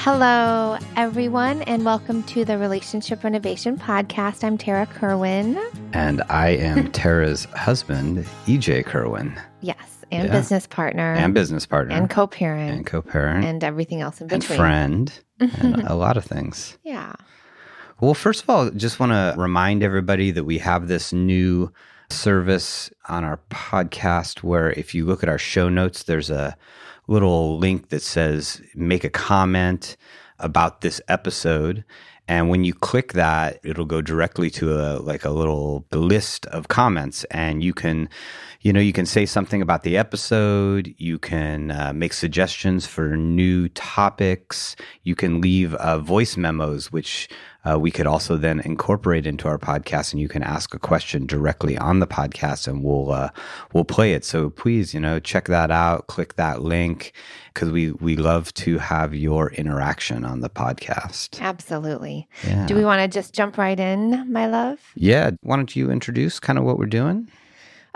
Hello, everyone, and welcome to the Relationship Renovation Podcast. I'm Tara Kerwin. And I am Tara's husband, EJ Kerwin. Yes, and business partner. And business partner. And co-parent. And co-parent. And everything else in between. And friend. And a lot of things. Yeah. Well, first of all, just want to remind everybody that we have this new service on our podcast where if you look at our show notes, there's a little link that says make a comment about this episode. And when you click that, it'll go directly to a little list of comments. And you can say something about the episode. You can make suggestions for new topics. You can leave voice memos, which we could also then incorporate into our podcast. And you can ask a question directly on the podcast, and we'll play it. So please, check that out. Click that link, because we love to have your interaction on the podcast. Absolutely. Yeah. Do we want to just jump right in, my love? Yeah. Why don't you introduce kind of what we're doing?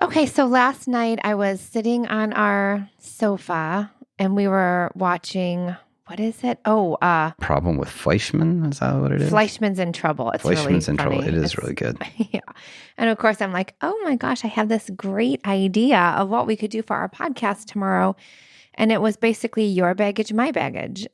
Okay. So last night I was sitting on our sofa and we were watching, what is it? Problem with Fleischman? Is that what it is? Fleischman's in Trouble. It's Fleischman's really in funny. Trouble. It's really good. Yeah. And of course I'm like, oh my gosh, I have this great idea of what we could do for our podcast tomorrow. And it was basically your baggage, my baggage,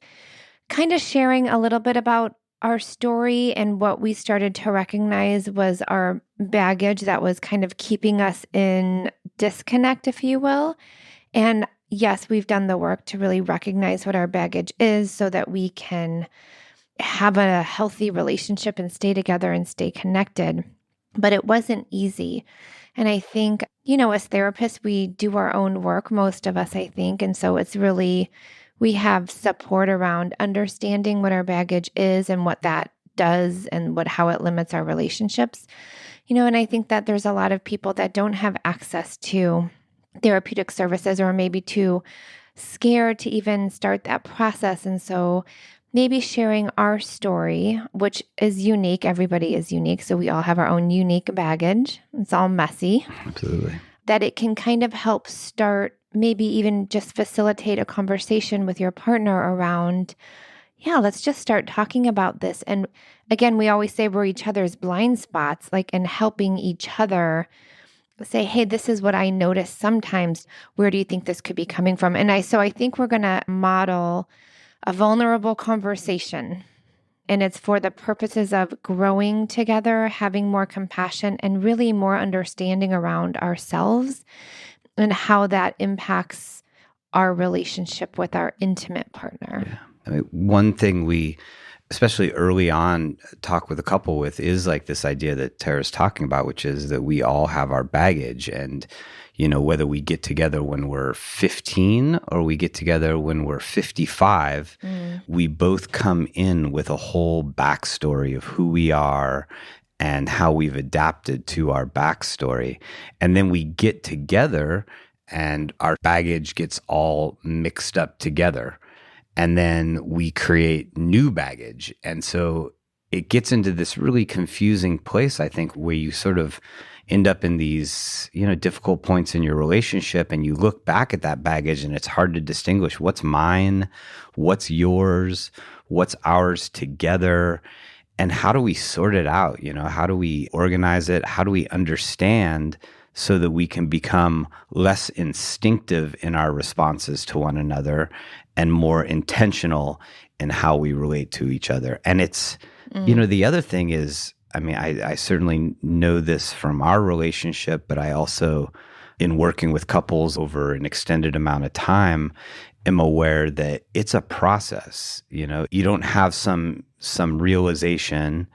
kind of sharing a little bit about our story and what we started to recognize was our baggage that was kind of keeping us in disconnect, if you will. And yes, we've done the work to really recognize what our baggage is so that we can have a healthy relationship and stay together and stay connected. But it wasn't easy. And I think, as therapists, we do our own work, most of us, I think. And so it's really, we have support around understanding what our baggage is and what that does and how it limits our relationships. And I think that there's a lot of people that don't have access to therapeutic services or maybe too scared to even start that process. And so maybe sharing our story, which is unique. Everybody is unique. So we all have our own unique baggage. It's all messy. Absolutely. That it can kind of help start, maybe even just facilitate a conversation with your partner around, let's just start talking about this. And again, we always say we're each other's blind spots, and helping each other say, hey, this is what I notice sometimes. Where do you think this could be coming from? And so I think we're going to model a vulnerable conversation. And it's for the purposes of growing together, having more compassion, and really more understanding around ourselves and how that impacts our relationship with our intimate partner. Yeah. One thing we, especially early on, talk with a couple with is this idea that Tara's talking about, which is that we all have our baggage. And, whether we get together when we're 15 or we get together when we're 55, we both come in with a whole backstory of who we are and how we've adapted to our backstory. And then we get together and our baggage gets all mixed up together. And then we create new baggage. And so it gets into this really confusing place, I think, where you sort of end up in these, difficult points in your relationship, and you look back at that baggage and it's hard to distinguish what's mine, what's yours, what's ours together, and how do we sort it out? How do we organize it? How do we understand so that we can become less instinctive in our responses to one another and more intentional in how we relate to each other? And it's, the other thing is, I certainly know this from our relationship, but I also, in working with couples over an extended amount of time, am aware that it's a process. You don't have some realization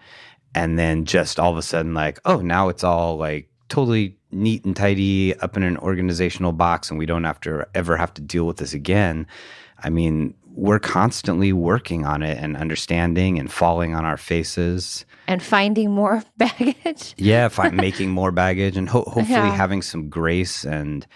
and then just all of a sudden now it's all totally neat and tidy up in an organizational box and we don't ever have to deal with this again. We're constantly working on it and understanding and falling on our faces. And finding more baggage. Yeah, making more baggage and hopefully having some grace and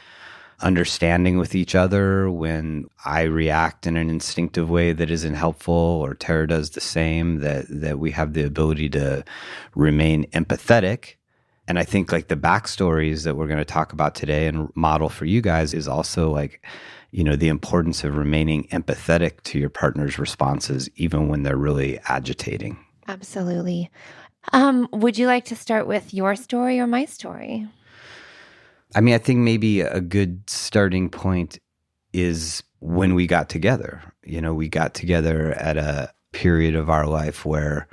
understanding with each other when I react in an instinctive way that isn't helpful or Tara does the same, that we have the ability to remain empathetic And I think like the backstories that we're going to talk about today and model for you guys is also like, the importance of remaining empathetic to your partner's responses, even when they're really agitating. Absolutely. Would you like to start with your story or my story? I mean, I think maybe a good starting point is when we got together. We got together at a period of our life where,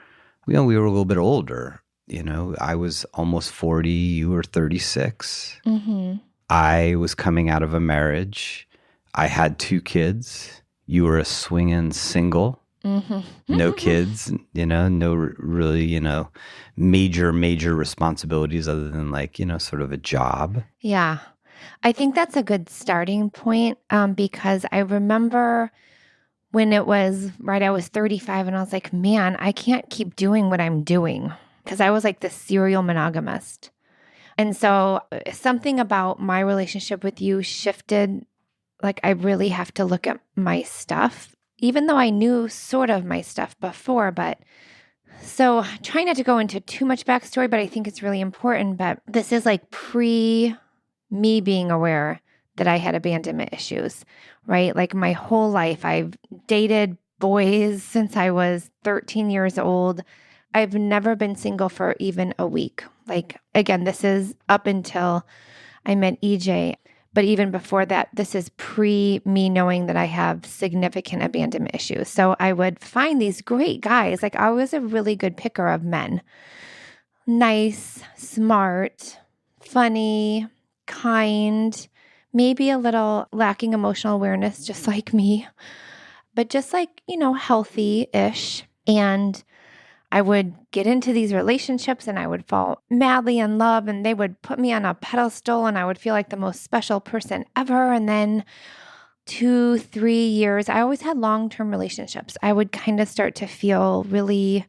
we were a little bit older. I was almost 40, you were 36. Mm-hmm. I was coming out of a marriage. I had 2 kids. You were a swinging single. Mm-hmm. No kids, no really, major responsibilities other than like, sort of a job. Yeah. I think that's a good starting point because I remember when it was, right, I was 35 and I was like, man, I can't keep doing what I'm doing because I was like the serial monogamist. And so something about my relationship with you shifted. Like I really have to look at my stuff, even though I knew sort of my stuff before. But so trying not to go into too much backstory, but I think it's really important. But this is like pre me being aware that I had abandonment issues, right? Like my whole life, I've dated boys since I was 13 years old. I've never been single for even a week. Like, again, this is up until I met EJ. But even before that, this is pre me knowing that I have significant abandonment issues. So I would find these great guys. Like I was a really good picker of men. Nice, smart, funny, kind, maybe a little lacking emotional awareness, just like me, but just like, healthy-ish. And I would get into these relationships and I would fall madly in love and they would put me on a pedestal and I would feel like the most special person ever. And then 2, 3 years, I always had long-term relationships. I would kind of start to feel really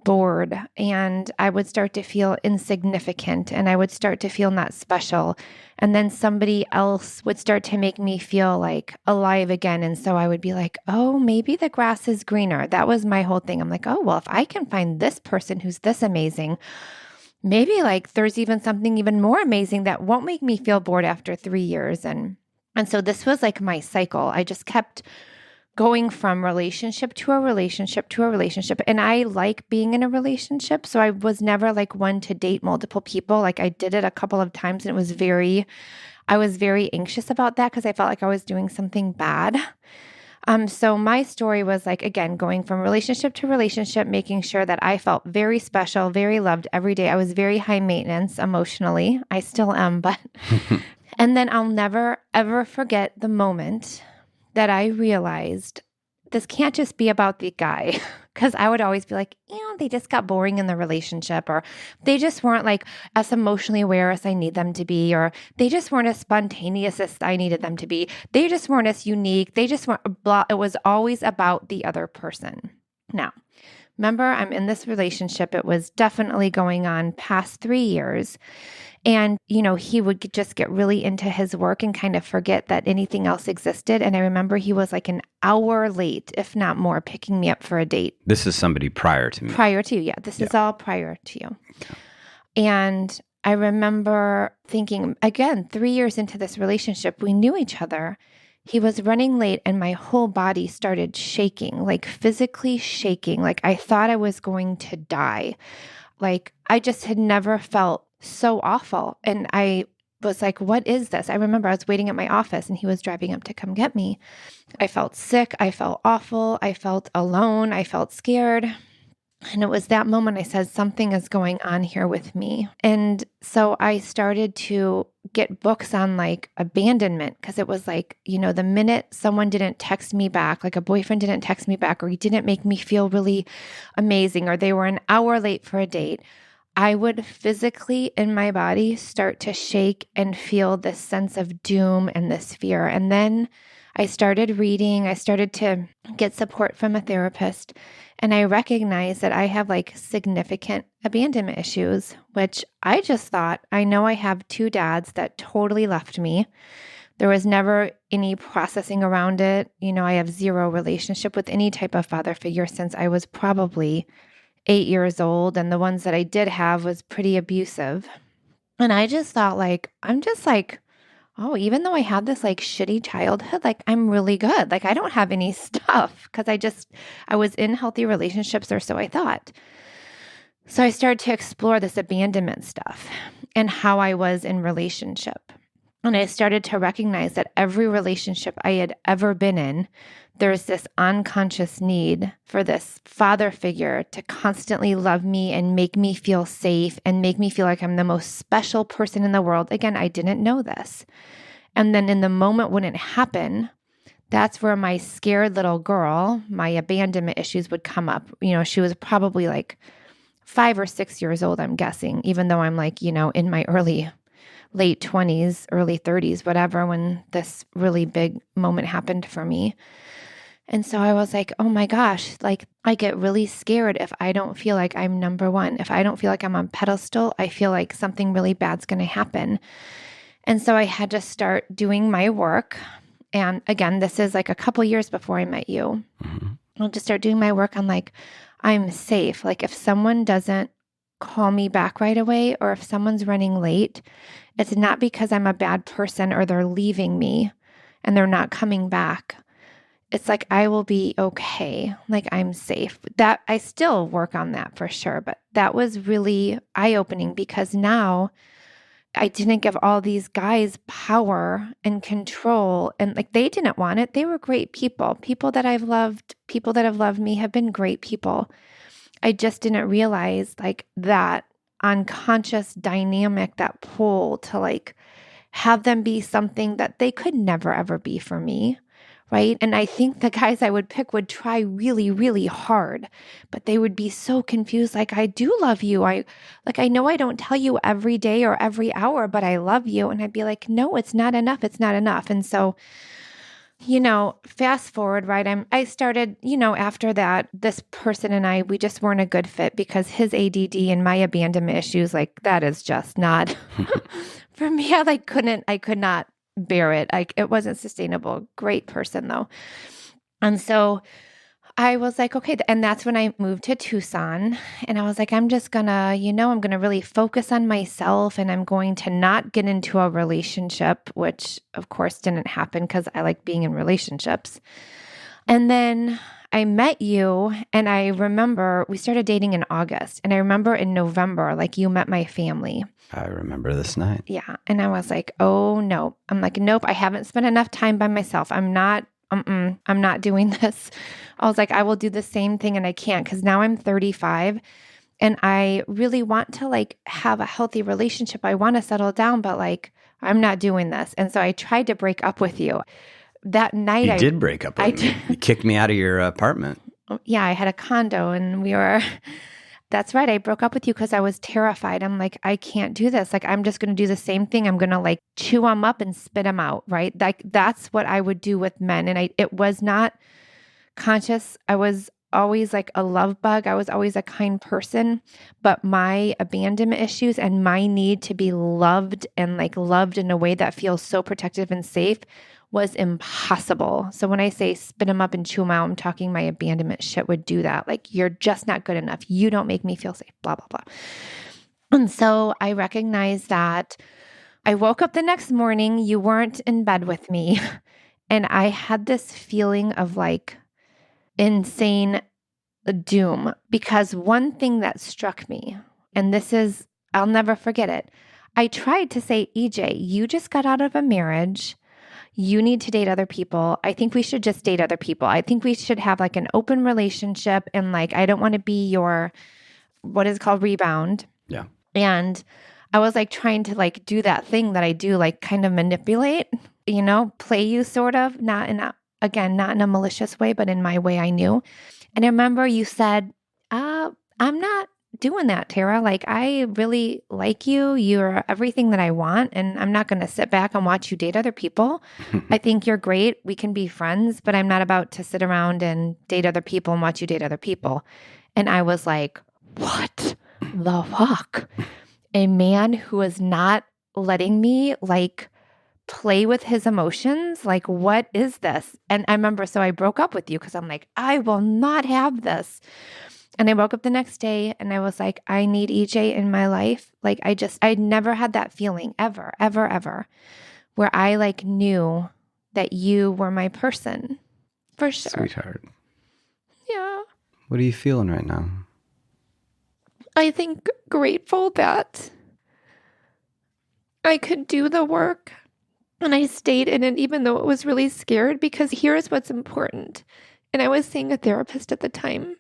bored and I would start to feel insignificant and I would start to feel not special. And then somebody else would start to make me feel like alive again. And so I would be like, oh, maybe the grass is greener. That was my whole thing. I'm like, oh, well, if I can find this person who's this amazing, maybe like there's even something even more amazing that won't make me feel bored after 3 years. And so this was like my cycle. I just kept going from relationship to a relationship to a relationship. And I like being in a relationship. So I was never like one to date multiple people. Like I did it a couple of times and I was very anxious about that because I felt like I was doing something bad. So my story was like, again, going from relationship to relationship, making sure that I felt very special, very loved every day. I was very high maintenance emotionally. I still am, but, and then I'll never, ever forget the moment that I realized this can't just be about the guy. Because I would always be like, they just got boring in the relationship, or they just weren't like as emotionally aware as I need them to be, or they just weren't as spontaneous as I needed them to be. They just weren't as unique. They just weren't blah. It was always about the other person. Now, remember, I'm in this relationship. It was definitely going on past 3 years. And, he would just get really into his work and kind of forget that anything else existed. And I remember he was like an hour late, if not more, picking me up for a date. This is somebody prior to me. Prior to you, yeah. This is all prior to you. Okay. And I remember thinking, again, 3 years into this relationship, we knew each other. He was running late and my whole body started shaking, like physically shaking. Like I thought I was going to die. Like I just had never felt so awful. And I was like, what is this? I remember I was waiting at my office and he was driving up to come get me. I felt sick. I felt awful. I felt alone. I felt scared. And it was that moment I said, something is going on here with me. And so I started to get books on like abandonment because it was like, the minute someone didn't text me back, like a boyfriend didn't text me back, or he didn't make me feel really amazing, or they were an hour late for a date, I would physically in my body start to shake and feel this sense of doom and this fear. And then I started reading, I started to get support from a therapist, and I recognized that I have like significant abandonment issues, which I just thought, I know I have 2 dads that totally left me. There was never any processing around it. I have 0 relationship with any type of father figure since I was probably 8 years old, and the ones that I did have was pretty abusive. And I just thought like, I'm just like, oh, even though I had this like shitty childhood, like I'm really good. Like I don't have any stuff because I was in healthy relationships, or so I thought. So I started to explore this abandonment stuff and how I was in relationship. And I started to recognize that every relationship I had ever been in, there's this unconscious need for this father figure to constantly love me and make me feel safe and make me feel like I'm the most special person in the world. Again, I didn't know this. And then in the moment when it happened, that's where my scared little girl, my abandonment issues would come up. She was probably like 5 or 6 years old, I'm guessing, even though I'm like, in my late 20s, early 30s, whatever, when this really big moment happened for me. And so I was like, oh my gosh, like I get really scared if I don't feel like I'm number one. If I don't feel like I'm on pedestal, I feel like something really bad's going to happen. And so I had to start doing my work. And again, this is like a couple years before I met you. I'll just start doing my work on like, I'm safe. Like if someone doesn't call me back right away, or if someone's running late, it's not because I'm a bad person or they're leaving me and they're not coming back. It's like, I will be okay. Like I'm safe. That I still work on that for sure. But that was really eye-opening because now I didn't give all these guys power and control. And like, they didn't want it. They were great people. People that I've loved, people that have loved me have been great people. I just didn't realize like that unconscious dynamic, that pull to like have them be something that they could never ever be for me. Right. And I think the guys I would pick would try really, really hard, but they would be so confused. Like, I do love you. I know I don't tell you every day or every hour, but I love you. And I'd be like, no, it's not enough. It's not enough. And so, fast forward, right? I started, after that, this person and we just weren't a good fit because his ADD and my abandonment issues, like that is just not for me. I could not bear it. It wasn't sustainable. Great person though. And so I was like, okay. And that's when I moved to Tucson, and I was like, I'm just gonna, I'm gonna really focus on myself, and I'm going to not get into a relationship, which of course didn't happen because I like being in relationships. And then I met you, and I remember we started dating in August, and I remember in November, like you met my family. I remember this night. Yeah. And I was like, oh no. I'm like, nope, I haven't spent enough time by myself. I'm not doing this. I was like, I will do the same thing, and I can't because now I'm 35 and I really want to like have a healthy relationship. I want to settle down, but like, I'm not doing this. And so I tried to break up with you. That night You did break up with me. You kicked me out of your apartment. Yeah, I had a condo and that's right. I broke up with you because I was terrified. I'm like, I can't do this. Like, I'm just going to do the same thing. I'm going to like chew them up and spit them out. Right. Like that's what I would do with men. And it was not conscious. I was always like a love bug. I was always a kind person, but my abandonment issues and my need to be loved and like loved in a way that feels so protective and safe was impossible. So when I say spit them up and chew them out, I'm talking my abandonment shit would do that. Like, you're just not good enough. You don't make me feel safe, blah, blah, blah. And so I recognized that. I woke up the next morning, you weren't in bed with me. And I had this feeling of like insane doom, because one thing that struck me, and I'll never forget it. I tried to say, EJ, you just got out of a marriage. You need to date other people. I think we should just date other people. I think we should have like an open relationship. And like, I don't want to be your, what is it called, rebound. Yeah. And I was like trying to like do that thing that I do, like kind of manipulate, play you sort of, not in a malicious way, but in my way I knew. And I remember you said, I'm not doing that, Tara. Like, I really like you. You're everything that I want. And I'm not going to sit back and watch you date other people. I think you're great. We can be friends, but I'm not about to sit around and date other people and watch you date other people. And I was like, what the fuck? A man who is not letting me like play with his emotions. Like, what is this? And I remember, so I broke up with you because I'm like, I will not have this. And I woke up the next day and I was like, I need EJ in my life. Like I'd never had that feeling ever, ever, ever, where I like knew that you were my person for sure. Sweetheart. Yeah. What are you feeling right now? I think grateful that I could do the work and I stayed in it even though it was really scared, because here's what's important. And I was seeing a therapist at the time.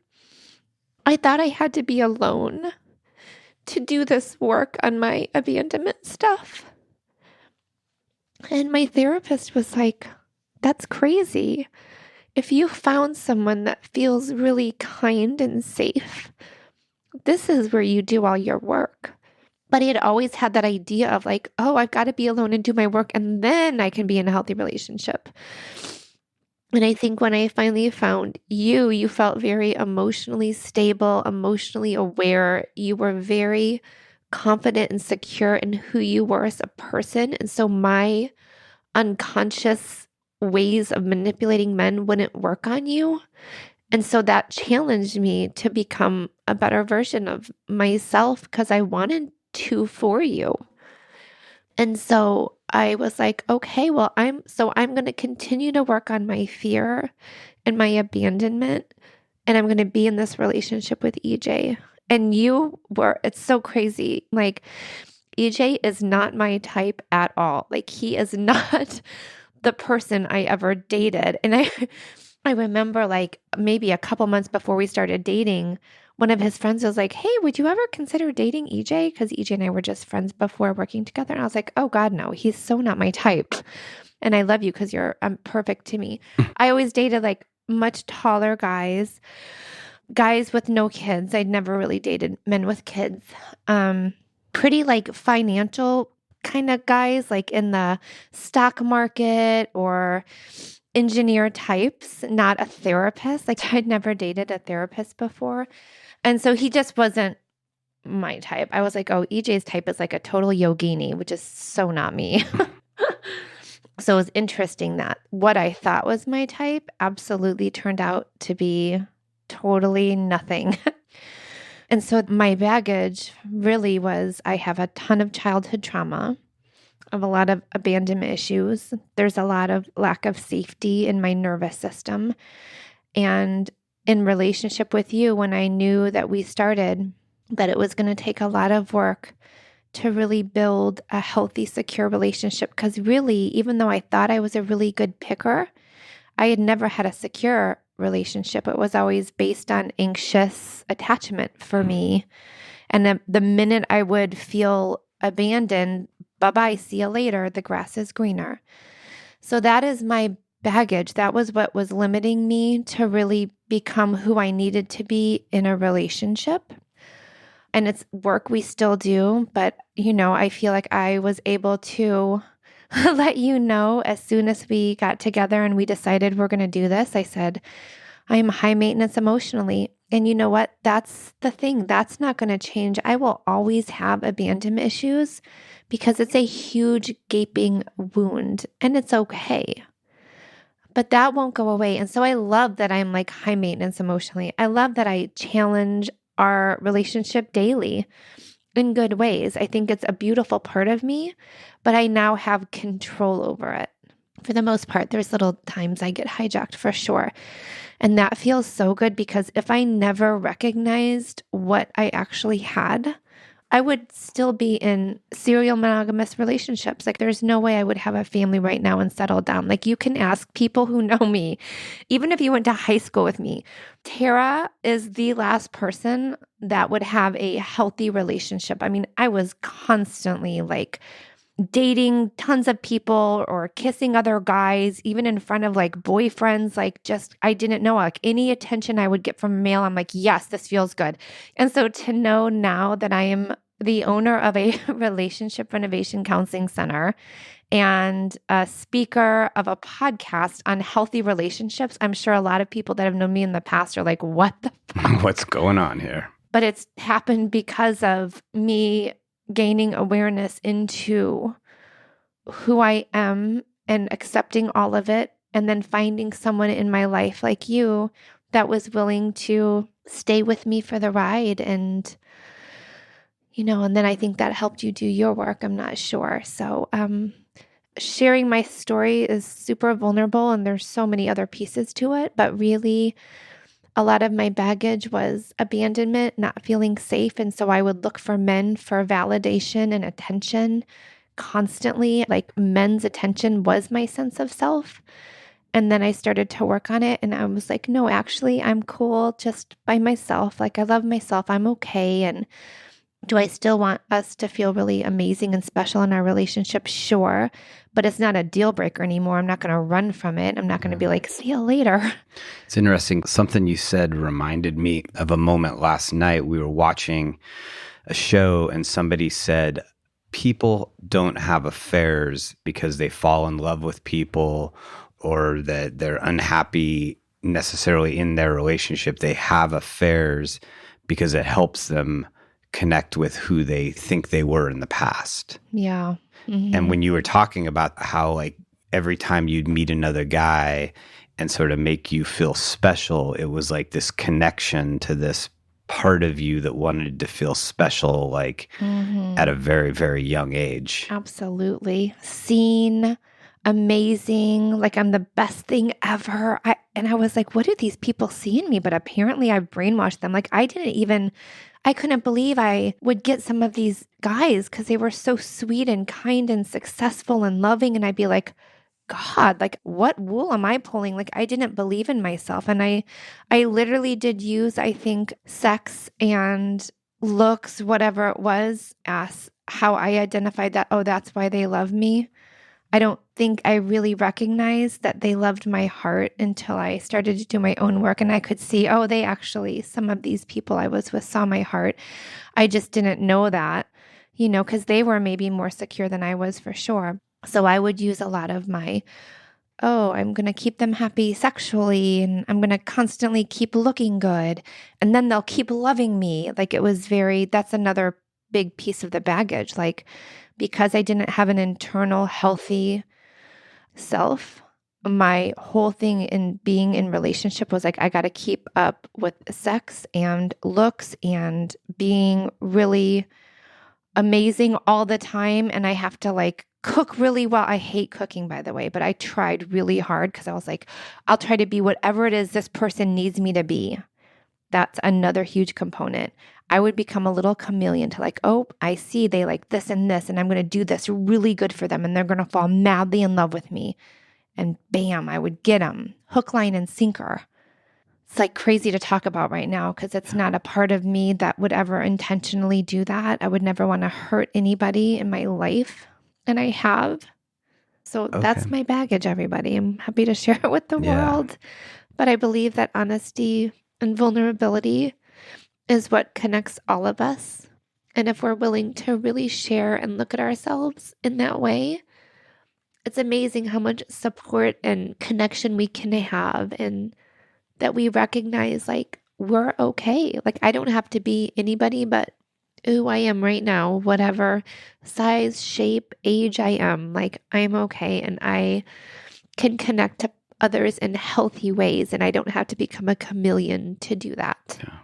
I thought I had to be alone to do this work on my abandonment stuff. And my therapist was like, that's crazy. If you found someone that feels really kind and safe, this is where you do all your work. But he had always had that idea of like, oh, I've got to be alone and do my work, and then I can be in a healthy relationship. And I think when I finally found you, you felt very emotionally stable, emotionally aware. You were very confident and secure in who you were as a person. And so my unconscious ways of manipulating men wouldn't work on you. And so that challenged me to become a better version of myself because I wanted to for you. And so I was like, okay, well, I'm going to continue to work on my fear and my abandonment, and I'm going to be in this relationship with EJ. And it's so crazy. Like, EJ is not my type at all. Like, he is not the person I ever dated. And I remember like maybe a couple months before we started dating, one of his friends was like, hey, would you ever consider dating EJ? Because EJ and I were just friends before working together. And I was like, oh God, no, he's so not my type. And I love you because you're perfect to me. I always dated like much taller guys with no kids. I'd never really dated men with kids. Pretty like financial kind of guys, like in the stock market or engineer types, not a therapist. Like I'd never dated a therapist before. And so he just wasn't my type. I was like, oh, EJ's type is like a total yogini, which is so not me. So it was interesting that what I thought was my type absolutely turned out to be totally nothing. And so my baggage really was, I have a ton of childhood trauma. Of a lot of abandonment issues. There's a lot of lack of safety in my nervous system. And in relationship with you, when I knew that we started, that it was going to take a lot of work to really build a healthy, secure relationship. Because really, even though I thought I was a really good picker, I had never had a secure relationship. It was always based on anxious attachment for me. And the minute I would feel abandoned, bye-bye, see you later, the grass is greener. So that is my baggage. That was what was limiting me to really become who I needed to be in a relationship. And it's work we still do, but I feel like I was able to let you know as soon as we got together and we decided we're going to do this. I said, I am high maintenance emotionally. And you know what? That's the thing. That's not going to change. I will always have abandonment issues because it's a huge gaping wound and it's okay. But that won't go away. And so I love that I'm like high maintenance emotionally. I love that I challenge our relationship daily in good ways. I think it's a beautiful part of me, but I now have control over it. For the most part, there's little times I get hijacked for sure. And that feels so good because if I never recognized what I actually had, I would still be in serial monogamous relationships. Like there's no way I would have a family right now and settle down. Like you can ask people who know me, even if you went to high school with me, Tara is the last person that would have a healthy relationship. I mean, I was constantly like dating tons of people or kissing other guys, even in front of like boyfriends, like just, I didn't know, like any attention I would get from a male, I'm like, yes, this feels good. And so to know now that I am the owner of a relationship renovation counseling center and a speaker of a podcast on healthy relationships, I'm sure a lot of people that have known me in the past are like, what the fuck? What's going on here? But it's happened because of me gaining awareness into who I am and accepting all of it, and then finding someone in my life like you that was willing to stay with me for the ride. And, and then I think that helped you do your work. I'm not sure. So, sharing my story is super vulnerable, and there's so many other pieces to it, but really a lot of my baggage was abandonment, not feeling safe. And so I would look for men for validation and attention constantly. Like, men's attention was my sense of self. And then I started to work on it, and I was like, no, actually, I'm cool just by myself. Like, I love myself. I'm okay. And do I still want us to feel really amazing and special in our relationship? Sure. But it's not a deal breaker anymore. I'm not going to run from it. I'm not going to be like, see you later. It's interesting. Something you said reminded me of a moment last night. We were watching a show and somebody said, people don't have affairs because they fall in love with people or that they're unhappy necessarily in their relationship. They have affairs because it helps them connect with who they think they were in the past. Yeah. Mm-hmm. And when you were talking about how like every time you'd meet another guy and sort of make you feel special, it was like this connection to this part of you that wanted to feel special, like at a very, very young age. Absolutely. Seen, amazing, like I'm the best thing ever. I was like, what do these people see in me? But apparently I've brainwashed them. Like, I couldn't believe I would get some of these guys because they were so sweet and kind and successful and loving. And I'd be like, God, like, what wool am I pulling? Like, I didn't believe in myself. And I literally did use, I think, sex and looks, whatever it was, as how I identified that, oh, that's why they love me. I don't think I really recognized that they loved my heart until I started to do my own work, and I could see, oh, some of these people I was with saw my heart. I just didn't know that, because they were maybe more secure than I was for sure. So I would use a lot of I'm going to keep them happy sexually, and I'm going to constantly keep looking good, and then they'll keep loving me. Like, that's another big piece of the baggage. Like, because I didn't have an internal healthy self, my whole thing in being in relationship was like, I got to keep up with sex and looks and being really amazing all the time. And I have to like cook really well. I hate cooking, by the way, but I tried really hard because I was like, I'll try to be whatever it is this person needs me to be. That's another huge component. I would become a little chameleon to like, oh, I see they like this and this, and I'm going to do this really good for them, and they're going to fall madly in love with me. And bam, I would get them, hook, line, and sinker. It's like crazy to talk about right now because it's not a part of me that would ever intentionally do that. I would never want to hurt anybody in my life, and I have. So That's my baggage, everybody. I'm happy to share it with the world. But I believe that honesty and vulnerability is what connects all of us. And if we're willing to really share and look at ourselves in that way, it's amazing how much support and connection we can have, and that we recognize like we're okay. Like, I don't have to be anybody but who I am right now, whatever size, shape, age I am. Like, I'm okay, and I can connect to others in healthy ways, and I don't have to become a chameleon to do that. Yeah.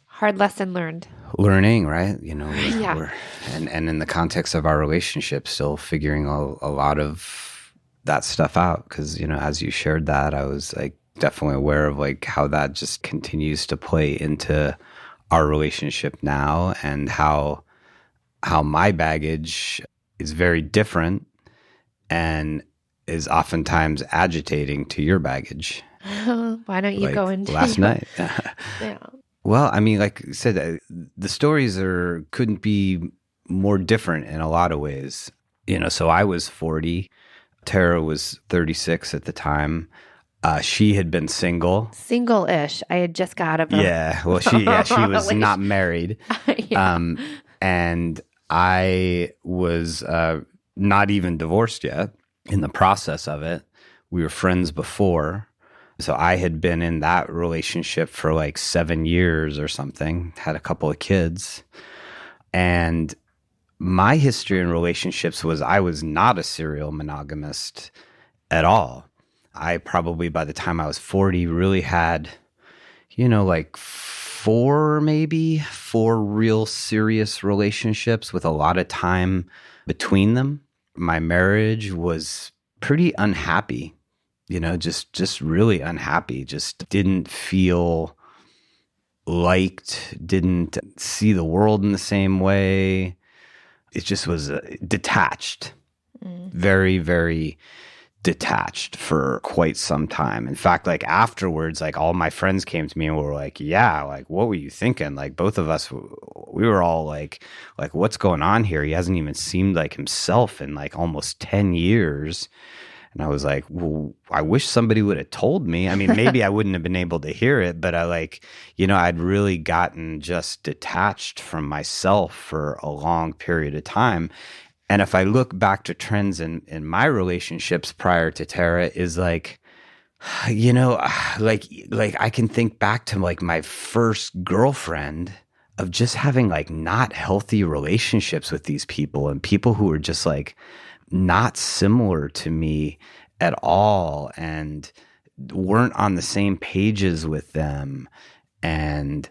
Hard lesson learned. Learning, right? Yeah. And in the context of our relationship, still figuring a lot of that stuff out. Because, as you shared that, I was like definitely aware of like how that just continues to play into our relationship now, and how my baggage is very different and is oftentimes agitating to your baggage. Why don't you go into last night? Yeah. Well, I mean, like I said, the stories couldn't be more different in a lot of ways. So I was 40. Tara was 36 at the time. She had been single. Single-ish. I had just got out of Yeah. Well, she was not married. Yeah. And I was not even divorced yet, in the process of it. We were friends before. So I had been in that relationship for like 7 years or something, had a couple of kids. And my history in relationships was I was not a serial monogamist at all. I probably, by the time I was 40, really had like four real serious relationships with a lot of time between them. My marriage was pretty unhappy, just really unhappy, just didn't feel liked, didn't see the world in the same way. It just was detached, very, very detached for quite some time. In fact, like afterwards, like all my friends came to me and were like, yeah, like, what were you thinking? Like both of us, we were all like, what's going on here? He hasn't even seemed like himself in like almost 10 years. And I was like, well, I wish somebody would have told me. I mean, maybe I wouldn't have been able to hear it, but I'd really gotten just detached from myself for a long period of time. And if I look back to trends in my relationships prior to Tara, is like, like I can think back to like my first girlfriend of just having like not healthy relationships with these people and people who were just like not similar to me at all and weren't on the same pages with them and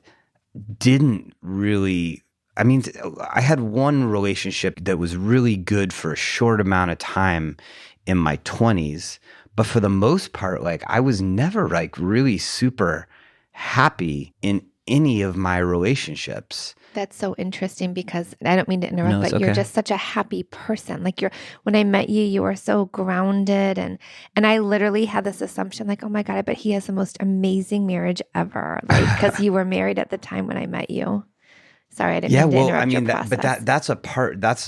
didn't really. I mean, I had one relationship that was really good for a short amount of time in my 20s, but for the most part, like I was never like really super happy in any of my relationships. That's so interesting because I don't mean to interrupt, No, it's but you're okay. just such a happy person. Like when I met you, you were so grounded and I literally had this assumption like, oh my God, I bet he has the most amazing marriage ever. Like, because you were married at the time when I met you. Sorry, I didn't mean to interrupt your process. That's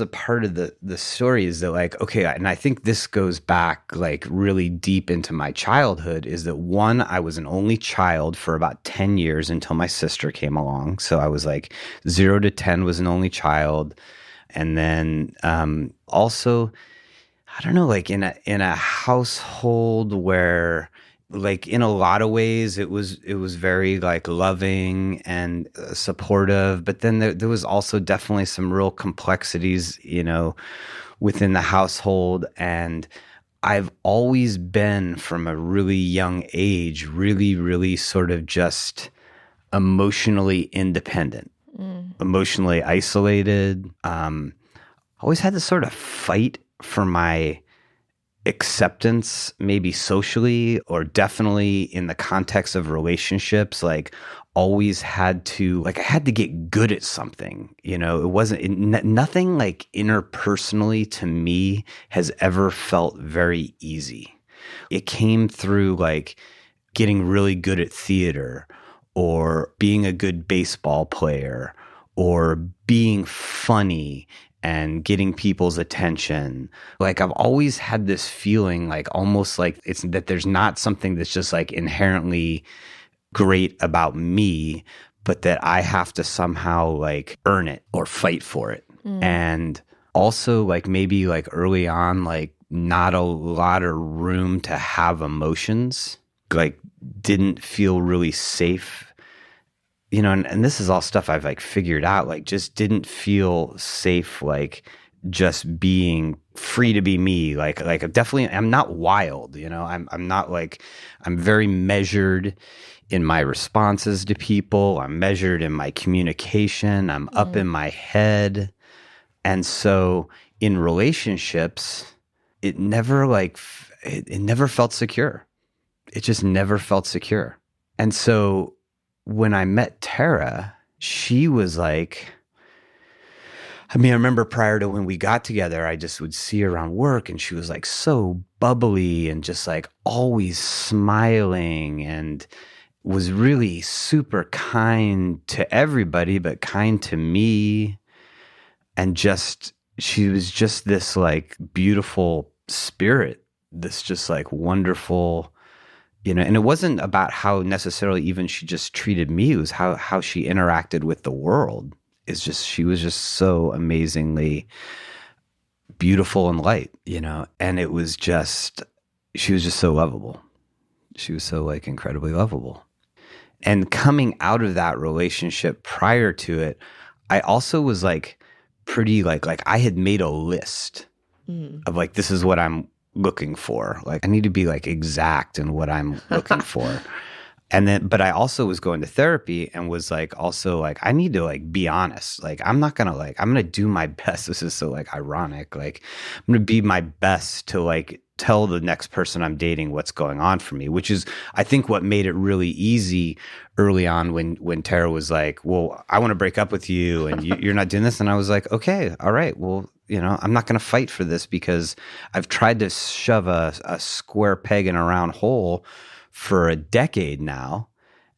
a part of the story is that like, okay, and I think this goes back like really deep into my childhood is that one, I was an only child for about 10 years until my sister came along. So I was like 0 to 10 was an only child. And then also, I don't know, like in a household where like in a lot of ways it was very like loving and supportive, but then there was also definitely some real complexities within the household. And I've always been from a really young age really, really sort of just emotionally independent, emotionally isolated. Always had to sort of fight for my acceptance, maybe socially or definitely in the context of relationships. Like always had to, like I had to get good at something, it wasn't nothing like interpersonally to me has ever felt very easy. It came through like getting really good at theater or being a good baseball player or being funny and getting people's attention. Like I've always had this feeling like almost like it's that there's not something that's just like inherently great about me, but that I have to somehow like earn it or fight for it. And also like maybe like early on, like not a lot of room to have emotions, like didn't feel really safe. And this is all stuff I've like figured out, like just didn't feel safe, like just being free to be me. Like definitely I'm not wild, I'm not like, I'm very measured in my responses to people. I'm measured in my communication. I'm up in my head. And so in relationships, it never it never felt secure. It just never felt secure. And so when I met Tara, she was like, I mean, I remember prior to when we got together, I just would see her around work and she was like so bubbly and just like always smiling and was really super kind to everybody, but kind to me. And just, she was just this like beautiful spirit, this just like wonderful, and it wasn't about how necessarily even she just treated me. It was how she interacted with the world. It's just, she was just so amazingly beautiful and light, and it was just, she was just so lovable. She was so like incredibly lovable. And coming out of that relationship prior to it, I also was like pretty like I had made a list of like, this is what I'm looking for. Like I need to be like exact in what I'm looking for. but I also was going to therapy and was like, also like, I need to like be honest. Like, I'm going to do my best. This is so like ironic. Like, I'm going to be my best to like tell the next person I'm dating what's going on for me, which is, I think, what made it really easy early on when Tara was like, well, I want to break up with you and you're not doing this. And I was like, okay, all right, well, I'm not going to fight for this because I've tried to shove a square peg in a round hole for a decade now,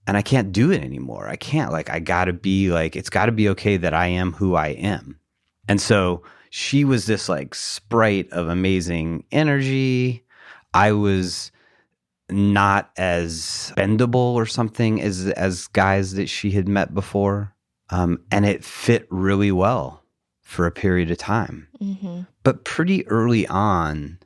and I can't do it anymore. I can't, like, I gotta be like, it's gotta be okay that I am who I am. And so she was this like sprite of amazing energy. I was not as bendable or something as guys that she had met before. And it fit really well for a period of time. Mm-hmm. But pretty early on,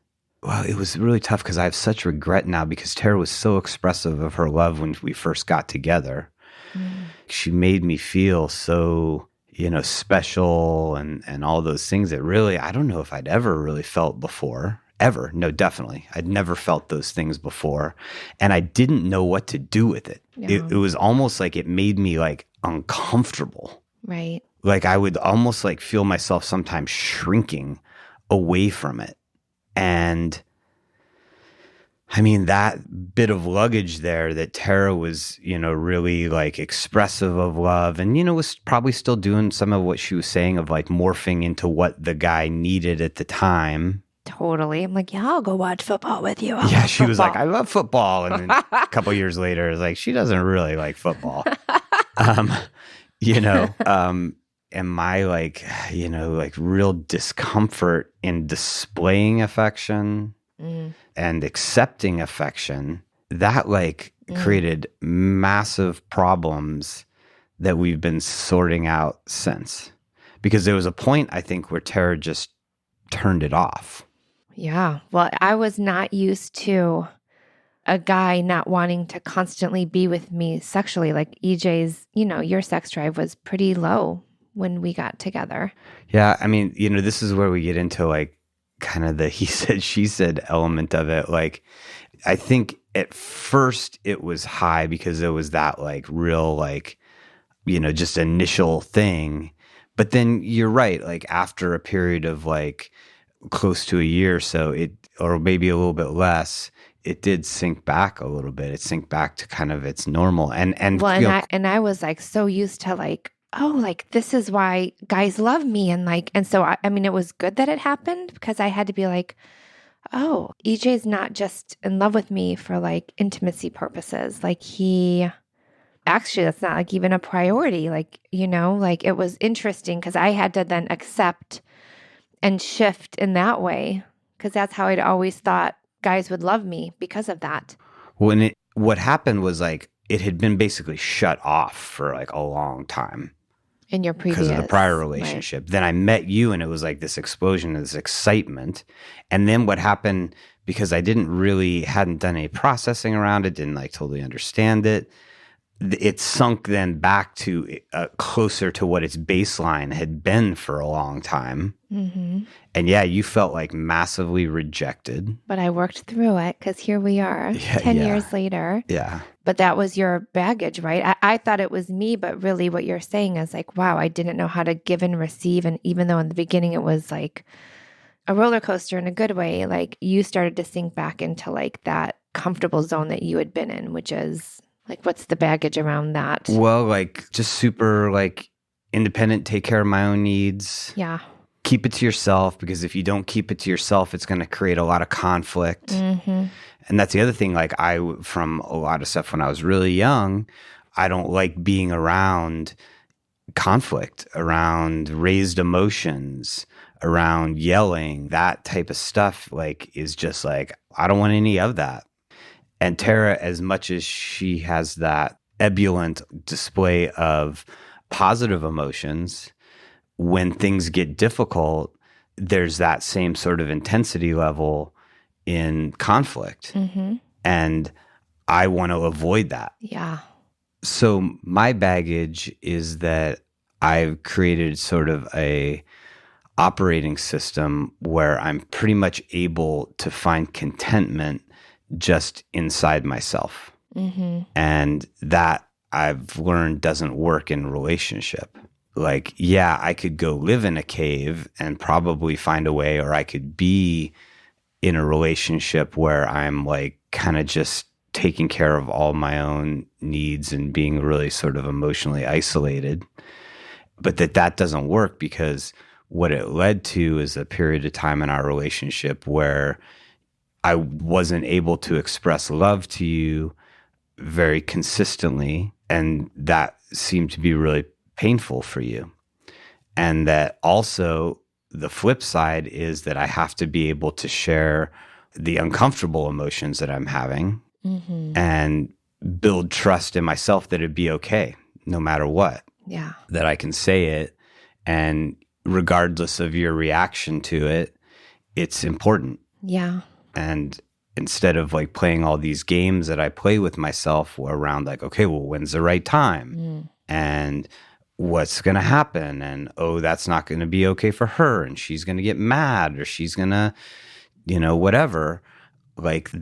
well, it was really tough because I have such regret now because Tara was so expressive of her love when we first got together. Mm. She made me feel so, special and all those things that really, I don't know if I'd ever really felt before. Ever. No, definitely. I'd never felt those things before. And I didn't know what to do with it. Yeah. It was almost like it made me like uncomfortable. Right. Like I would almost like feel myself sometimes shrinking away from it. And I mean, that bit of luggage there that Tara was, really like expressive of love and, was probably still doing some of what she was saying of like morphing into what the guy needed at the time. Totally. I'm like, yeah, I'll go watch football with you. Yeah, she was like, I love football. And then a couple years later, it's like, she doesn't really like football. And my like, like real discomfort in displaying affection and accepting affection, that like created massive problems that we've been sorting out since. Because there was a point, I think, where Tara just turned it off. Yeah. Well, I was not used to a guy not wanting to constantly be with me sexually. Like EJ's, your sex drive was pretty low when we got together. Yeah. I mean, this is where we get into like kind of the he said, she said element of it. Like, I think at first it was high because there was that like real, like, just initial thing. But then you're right. Like after a period of like close to a year or so, or maybe a little bit less, it did sink back a little bit. It sank back to kind of its normal. And I was like so used to like, oh, like this is why guys love me. And so I mean, it was good that it happened because I had to be like, oh, EJ's not just in love with me for like intimacy purposes. Like actually, that's not like even a priority. Like, like it was interesting because I had to then accept and shift in that way because that's how I'd always thought guys would love me because of that. When what happened was like it had been basically shut off for like a long time. In your previous, because of the prior relationship. Right. Then I met you and it was like this explosion of this excitement. And then what happened, because I hadn't done any processing around it, didn't like totally understand it. It sunk then back to closer to what its baseline had been for a long time. Mm-hmm. And yeah, you felt like massively rejected. But I worked through it because here we are 10 years later. Yeah. But that was your baggage, right? I thought it was me, but really what you're saying is like, wow, I didn't know how to give and receive. And even though in the beginning it was like a roller coaster in a good way, like you started to sink back into like that comfortable zone that you had been in, which is like, what's the baggage around that? Well, like just super like independent, take care of my own needs. Yeah. Keep it to yourself, because if you don't keep it to yourself, it's going to create a lot of conflict. Mm-hmm. And that's the other thing. Like from a lot of stuff when I was really young, I don't like being around conflict, around raised emotions, around yelling, that type of stuff. Like is just like, I don't want any of that. And Tara, as much as she has that ebullient display of positive emotions, when things get difficult, there's that same sort of intensity level in conflict. Mm-hmm. And I want to avoid that. Yeah. So my baggage is that I've created sort of a operating system where I'm pretty much able to find contentment just inside myself. And that I've learned doesn't work in relationship. Like, yeah, I could go live in a cave and probably find a way, or I could be in a relationship where I'm like kind of just taking care of all my own needs and being really sort of emotionally isolated. But that doesn't work, because what it led to is a period of time in our relationship where I wasn't able to express love to you very consistently. And that seemed to be really painful for you. And that also the flip side is that I have to be able to share the uncomfortable emotions that I'm having and build trust in myself that it'd be okay no matter what. Yeah. That I can say it, and regardless of your reaction to it, it's important. Yeah. And instead of like playing all these games that I play with myself around like, okay, well, when's the right time? And what's going to happen? And, oh, that's not going to be okay for her. And she's going to get mad, or she's going to, whatever. Like,